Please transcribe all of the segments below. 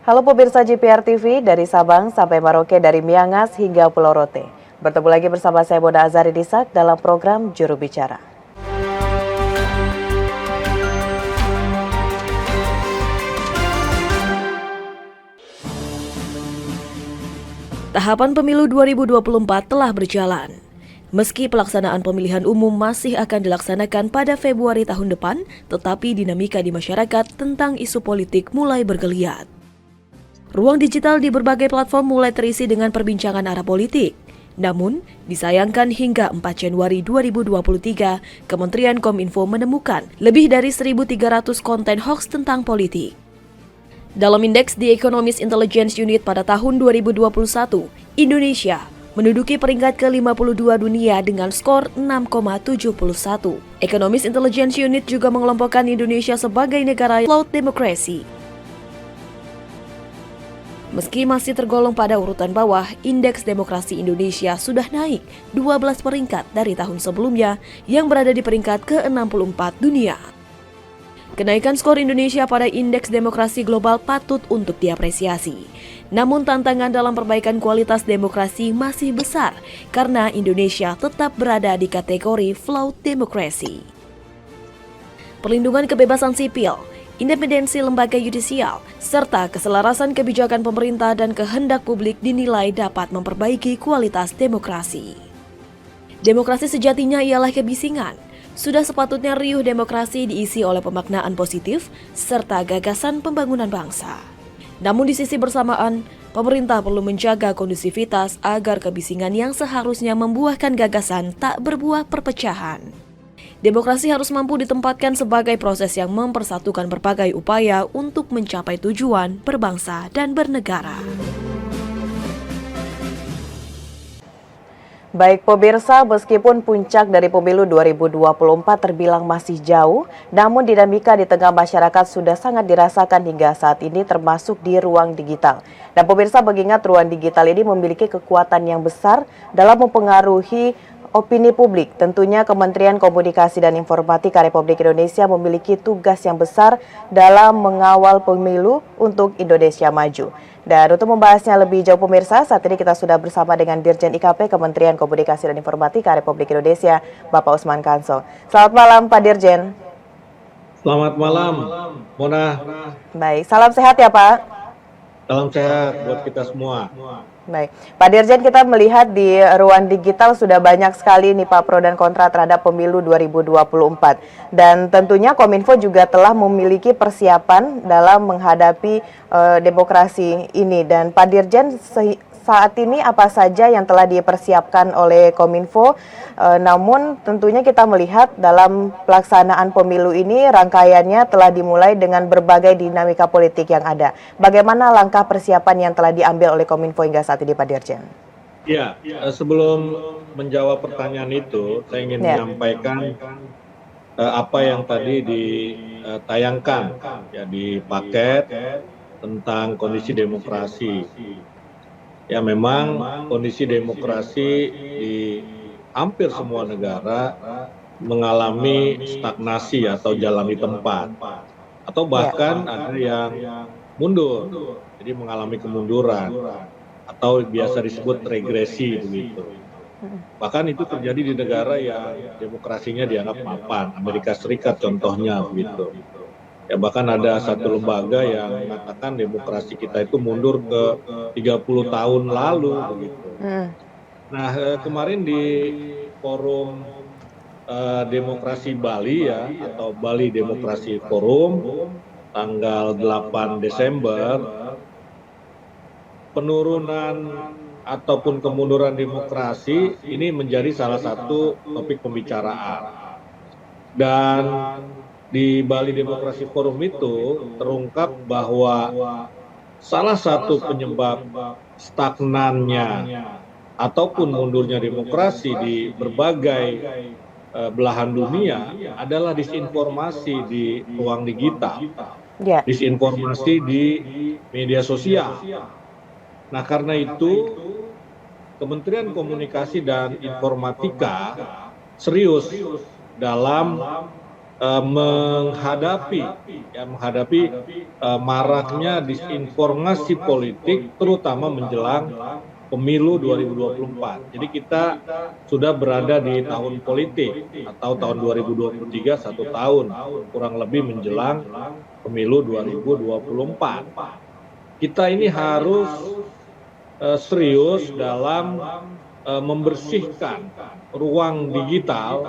Halo pemirsa JPR TV dari Sabang sampai Merauke, dari Miangas hingga Pulau Rote. Bertemu lagi bersama saya Mona Azari Disak dalam program Juru Bicara. Tahapan pemilu 2024 telah berjalan. Meski pelaksanaan pemilihan umum masih akan dilaksanakan pada Februari tahun depan, tetapi dinamika di masyarakat tentang isu politik mulai bergeliat. Ruang digital di berbagai platform mulai terisi dengan perbincangan arah politik. Namun, disayangkan hingga 4 Januari 2023, Kementerian Kominfo menemukan lebih dari 1.300 konten hoax tentang politik. Dalam indeks The Economist Intelligence Unit pada tahun 2021, Indonesia menduduki peringkat ke-52 dunia dengan skor 6,71. Economist Intelligence Unit juga mengelompokkan Indonesia sebagai negara flawed demokrasi. Meski masih tergolong pada urutan bawah, indeks demokrasi Indonesia sudah naik 12 peringkat dari tahun sebelumnya yang berada di peringkat ke-64 dunia. Kenaikan skor Indonesia pada indeks demokrasi global patut untuk diapresiasi. Namun tantangan dalam perbaikan kualitas demokrasi masih besar karena Indonesia tetap berada di kategori flawed demokrasi. Perlindungan kebebasan sipil, independensi lembaga yudisial, serta keselarasan kebijakan pemerintah dan kehendak publik dinilai dapat memperbaiki kualitas demokrasi. Demokrasi sejatinya ialah kebisingan. Sudah sepatutnya riuh demokrasi diisi oleh pemaknaan positif serta gagasan pembangunan bangsa. Namun di sisi bersamaan, pemerintah perlu menjaga kondusivitas agar kebisingan yang seharusnya membuahkan gagasan tak berbuah perpecahan. Demokrasi harus mampu ditempatkan sebagai proses yang mempersatukan berbagai upaya untuk mencapai tujuan berbangsa dan bernegara. Baik pemirsa, meskipun puncak dari pemilu 2024 terbilang masih jauh, namun dinamika di tengah masyarakat sudah sangat dirasakan hingga saat ini termasuk di ruang digital. Dan pemirsa mengingat ruang digital ini memiliki kekuatan yang besar dalam mempengaruhi opini publik. Tentunya Kementerian Komunikasi dan Informatika Republik Indonesia memiliki tugas yang besar dalam mengawal pemilu untuk Indonesia maju. Dan untuk membahasnya lebih jauh pemirsa, saat ini kita sudah bersama dengan Dirjen IKP Kementerian Komunikasi dan Informatika Republik Indonesia, Bapak Usman Kansong. Selamat malam Pak Dirjen. Selamat malam, Mona. Baik, salam sehat ya Pak. Salam sehat buat kita semua. Baik, Pak Dirjen, kita melihat di ruang digital sudah banyak sekali nih Pak pro dan kontra terhadap pemilu 2024. Dan tentunya Kominfo juga telah memiliki persiapan dalam menghadapi demokrasi ini. Dan Pak Dirjen, saat ini apa saja yang telah dipersiapkan oleh Kominfo, namun tentunya kita melihat dalam pelaksanaan pemilu ini rangkaiannya telah dimulai dengan berbagai dinamika politik yang ada. Bagaimana langkah persiapan yang telah diambil oleh Kominfo hingga saat ini Pak Dirjen? Ya, sebelum menjawab pertanyaan itu, saya ingin menyampaikan apa yang tadi ditayangkan ya di paket tentang kondisi demokrasi. Ya memang kondisi demokrasi di hampir semua negara mengalami stagnasi atau jalan di tempat. Atau bahkan ada yang mundur, jadi mengalami kemunduran. Atau biasa disebut regresi begitu. Bahkan itu terjadi di negara yang demokrasinya dianggap mapan, Amerika Serikat contohnya begitu. Ya bahkan ada satu lembaga yang mengatakan demokrasi kita itu mundur ke 30 tahun lalu begitu. Nah, kemarin di forum demokrasi Bali ya atau Bali Demokrasi Forum tanggal 8 Desember penurunan ataupun kemunduran demokrasi ini menjadi salah satu topik pembicaraan. Dan di Bali Demokrasi Forum itu terungkap bahwa salah satu penyebab stagnannya ataupun mundurnya demokrasi di berbagai belahan dunia adalah disinformasi di ruang digital, disinformasi di media sosial. Nah karena itu Kementerian Komunikasi dan Informatika serius dalam menghadapi maraknya disinformasi politik, terutama menjelang pemilu 2024. Jadi kita sudah berada di tahun politik atau tahun 2023, 1 tahun kurang lebih menjelang pemilu 2024. Kita ini harus serius dalam membersihkan ruang digital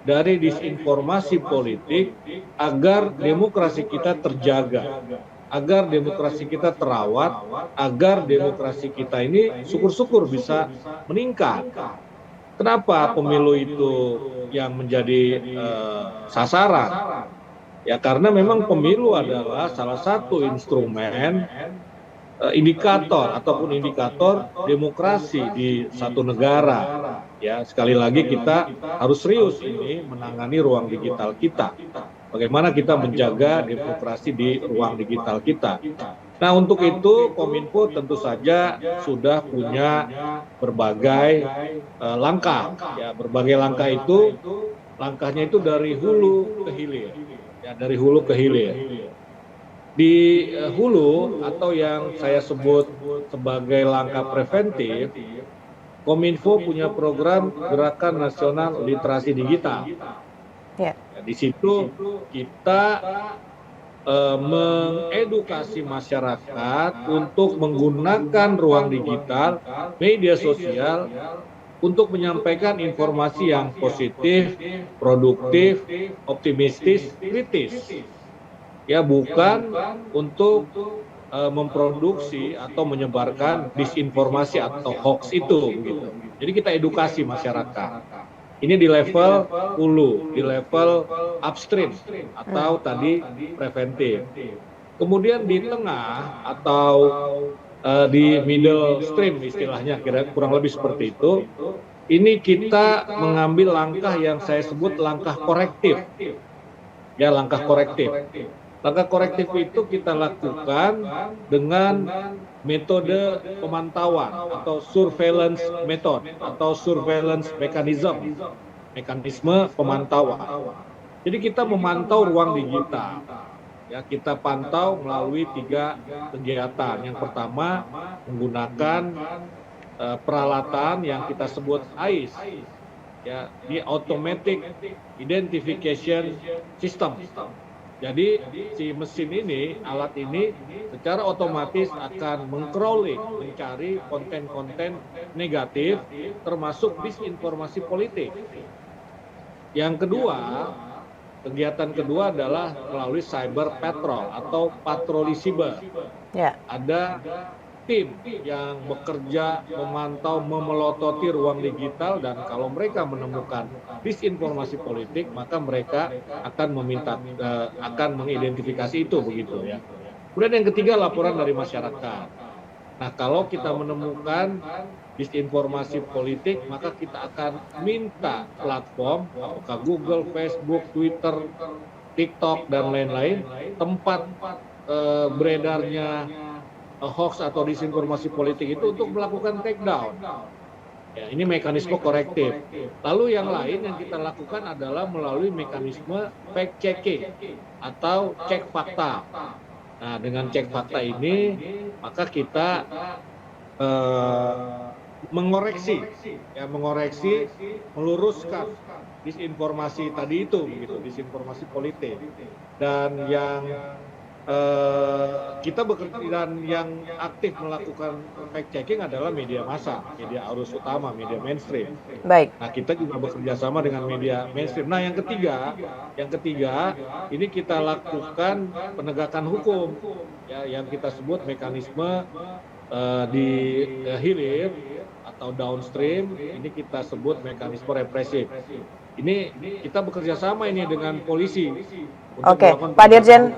dari disinformasi politik agar demokrasi kita terjaga, agar demokrasi kita terawat, agar demokrasi kita ini syukur-syukur bisa meningkat. Kenapa pemilu itu yang menjadi sasaran? Ya karena memang pemilu adalah salah satu instrumen indikator demokrasi di satu negara. Ya, sekali lagi kita harus serius ini menangani ruang digital kita. Bagaimana kita menjaga demokrasi di ruang digital kita. Nah, untuk itu Kominfo tentu saja sudah punya berbagai langkah. Ya, berbagai langkah itu langkahnya itu dari hulu ke hilir. Ya, dari hulu ke hilir. Di hulu atau yang saya sebut sebagai langkah preventif, Kominfo punya program Gerakan Nasional Literasi Digital. Ya, di situ kita mengedukasi masyarakat untuk menggunakan ruang digital, media sosial, untuk menyampaikan informasi yang positif, produktif, optimistis, kritis. Ya, bukan untuk memproduksi atau menyebarkan disinformasi atau hoax itu gitu. Jadi kita edukasi masyarakat. Ini di level hulu, di level upstream atau tadi preventif. Kemudian di tengah atau di middle stream istilahnya, kurang lebih seperti itu. Ini kita mengambil langkah yang saya sebut langkah korektif. Ya, langkah korektif. Langkah korektif itu kita lakukan dengan metode pemantauan atau surveillance method atau surveillance mechanism, mekanisme pemantauan. Jadi kita memantau ruang digital. Ya, kita pantau melalui 3 kegiatan. Yang pertama menggunakan peralatan yang kita sebut AIS, ya, di Automatic Identification System. Jadi si mesin ini, alat ini secara otomatis akan meng-crawling, mencari konten-konten negatif termasuk disinformasi politik. Yang kedua, kegiatan kedua adalah melalui cyber patrol atau patroli siber. Ya. Ada tim yang bekerja memantau, memelototi ruang digital, dan kalau mereka menemukan disinformasi politik, maka mereka akan akan mengidentifikasi itu, begitu ya. Kemudian yang ketiga, laporan dari masyarakat. Nah, kalau kita menemukan disinformasi politik, maka kita akan minta platform, apakah Google, Facebook, Twitter, TikTok, dan lain-lain, tempat beredarnya hoax atau disinformasi politik itu untuk melakukan take down. Ya, ini mekanisme korektif. Lalu yang lain yang kita lakukan adalah melalui mekanisme fact checking atau cek fakta. Nah, dengan cek fakta ini maka kita mengoreksi, meluruskan disinformasi tadi itu, begitu, disinformasi politik. Dan yang kita bekerja dan yang aktif melakukan fact checking adalah media massa, media arus utama, media mainstream. Baik. Nah, kita juga bekerja sama dengan media mainstream. Nah, yang ketiga ini kita lakukan penegakan hukum, ya, yang kita sebut mekanisme di hilir atau downstream. Ini kita sebut mekanisme represif. Ini kita bekerja sama ini dengan polisi. Oke, Pak Dirjen.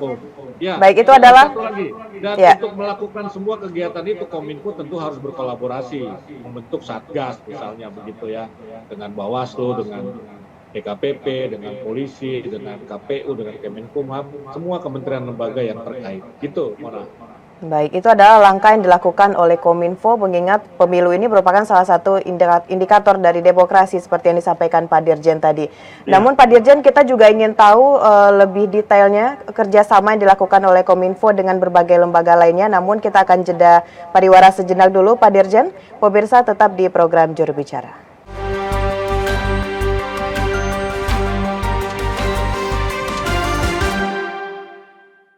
Ya, baik, itu adalah satu lagi. Dan ya, untuk melakukan semua kegiatan itu Kominfo tentu harus berkolaborasi, membentuk satgas misalnya, begitu ya, dengan Bawaslu, dengan DKPP, dengan polisi, dengan KPU, dengan Kemenkumham, semua kementerian lembaga yang terkait. Gitu, Mona. Baik, itu adalah langkah yang dilakukan oleh Kominfo mengingat pemilu ini merupakan salah satu indikator dari demokrasi seperti yang disampaikan Pak Dirjen tadi. Namun Pak Dirjen, kita juga ingin tahu lebih detailnya kerjasama yang dilakukan oleh Kominfo dengan berbagai lembaga lainnya. Namun kita akan jeda pariwara sejenak dulu Pak Dirjen. Pemirsa tetap di program Juru Bicara.